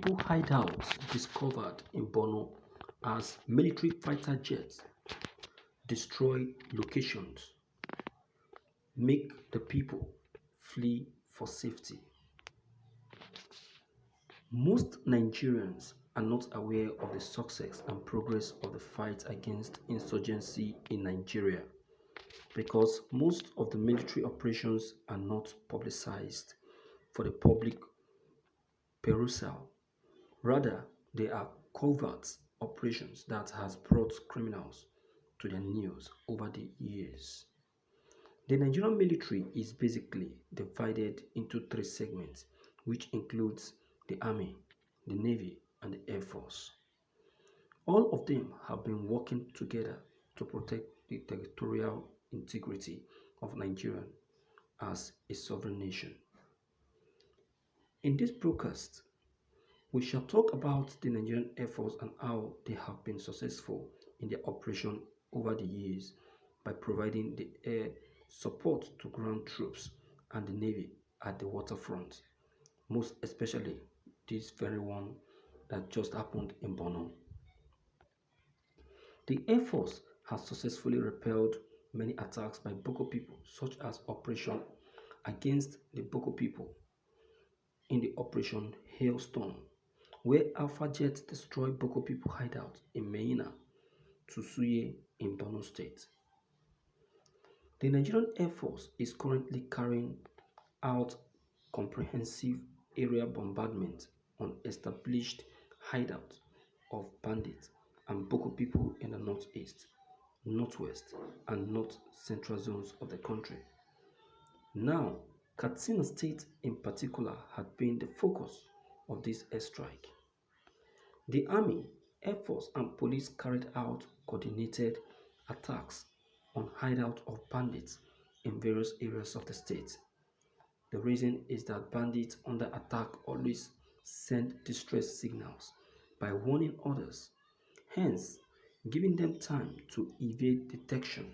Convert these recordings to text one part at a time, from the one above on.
People hideouts discovered in Borno as military fighter jets destroy locations, make the people flee for safety. Most Nigerians are not aware of the success and progress of the fight against insurgency in Nigeria because most of the military operations are not publicized for the public perusal. Rather, they are covert operations that has brought criminals to the news over the years. The Nigerian military is basically divided into three segments, which includes the Army, the Navy, and the Air Force. All of them have been working together to protect the territorial integrity of Nigeria as a sovereign nation. In this broadcast, we shall talk about the Nigerian Air Force and how they have been successful in their operation over the years by providing the air support to ground troops and the Navy at the waterfront, most especially this very one that just happened in Borno. The Air Force has successfully repelled many attacks by Boko people, such as Operation against the Boko people in the Operation Hailstorm, where Alpha Jet destroyed Boko people hideout in Meina to Suye in Borno State. The Nigerian Air Force is currently carrying out comprehensive area bombardment on established hideouts of bandits and Boko people in the northeast, northwest, and north central zones of the country. Now, Katsina State in particular had been the focus of this airstrike. The Army, Air Force, and police carried out coordinated attacks on hideouts of bandits in various areas of the state. The reason is that bandits under attack always send distress signals by warning others, hence giving them time to evade detection.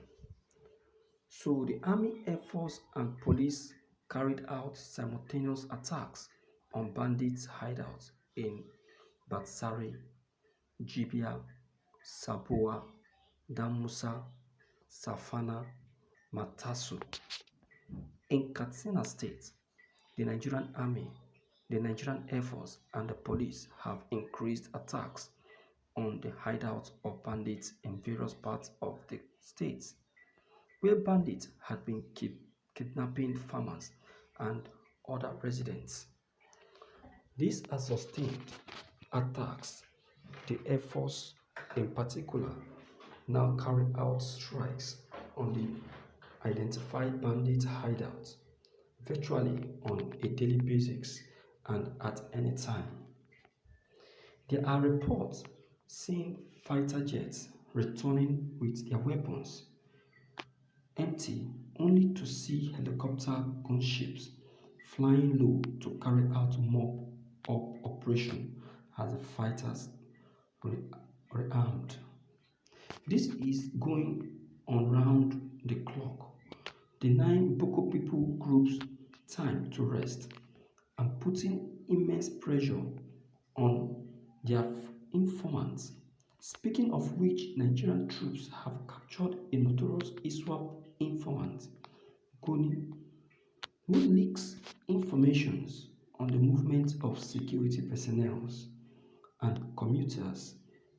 So the Army, Air Force, and police carried out simultaneous attacks on bandits' hideouts in Batsari, Jibia, Sabuwa, Damusa, Safana, Matasu. In Katsina State, the Nigerian Army, the Nigerian Air Force, and the police have increased attacks on the hideouts of bandits in various parts of the state, where bandits had been kidnapping farmers and other residents. These are sustained attacks. The Air Force, in particular, now carry out strikes on the identified bandit hideouts virtually on a daily basis and at any time. There are reports seeing fighter jets returning with their weapons empty, only to see helicopter gunships flying low to carry out mob-up operation as the fighters rearmed. This is going on round the clock, denying Boko people groups time to rest and putting immense pressure on their informants. Speaking of which, Nigerian troops have captured a notorious ISWAP informant, Goni, who leaks information on the movement of security personnel and commuters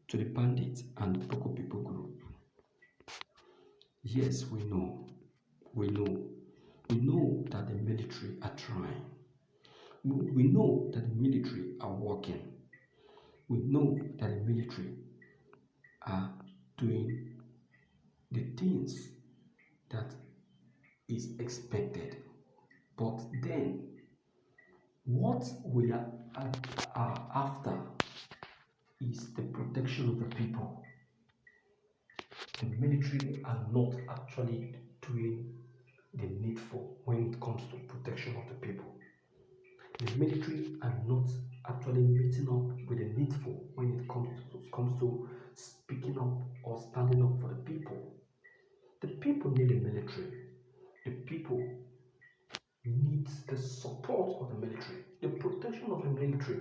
to the bandits and Boko people group. Yes, we know that the military are trying. We know that the military are working. We know that the military are doing the things that is expected. But then, what we are after is the protection of the people. The military are not actually doing the needful when it comes to protection of the people. The military are not actually meeting up with the needful when it comes to speaking up or standing up for the people. The people need the military. The people need the support of the military, the protection of the military.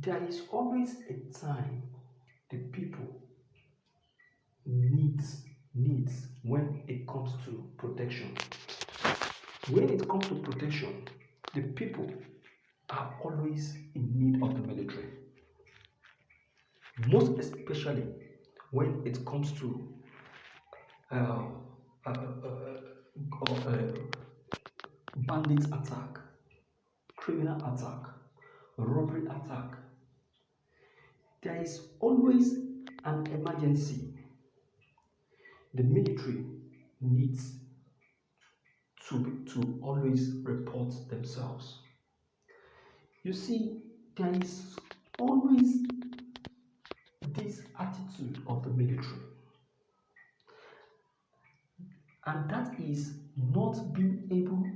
There is always a time the people needs when it comes to protection. When it comes to protection, the people are always in need of the military. Most especially when it comes to uh, uh, bandits attack, criminal attack, robbery attack. There is always an emergency. The military needs to always report themselves. You see, there is always this attitude of the military, and that is not being able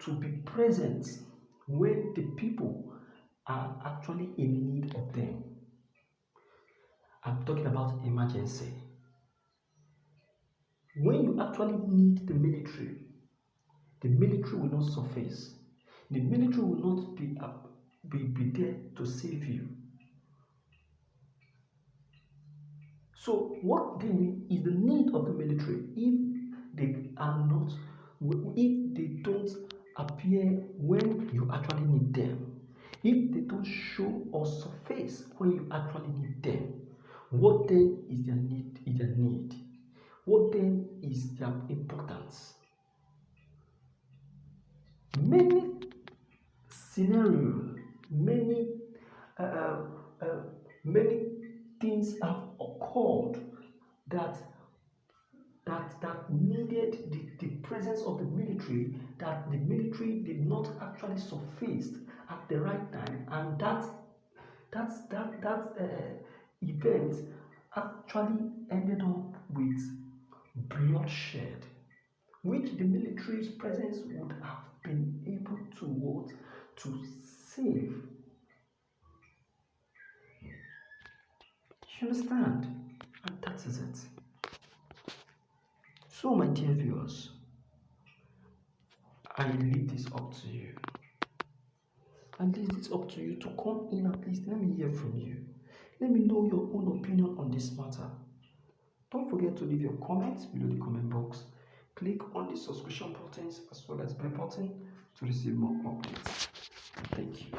to be present when the people are actually in need of them. I'm talking about emergency. When you actually need the military will not surface. The military will not be there to save you. So what then is the need of the military if they don't appear when you actually need them, if they don't show or surface when you actually need them? What then is their need? What then is their importance? Many scenarios, many things have occurred that needed the presence of the military, that the military did not actually surface at the right time, and that event actually ended up with bloodshed, which the military's presence would have been able to save. You understand? And that is it. So, my dear viewers, I leave this up to you. I leave it up to you to come in at least. Let me hear from you. Let me know your own opinion on this matter. Don't forget to leave your comments below the comment box. Click on the subscription buttons as well as bell button to receive more updates. Thank you.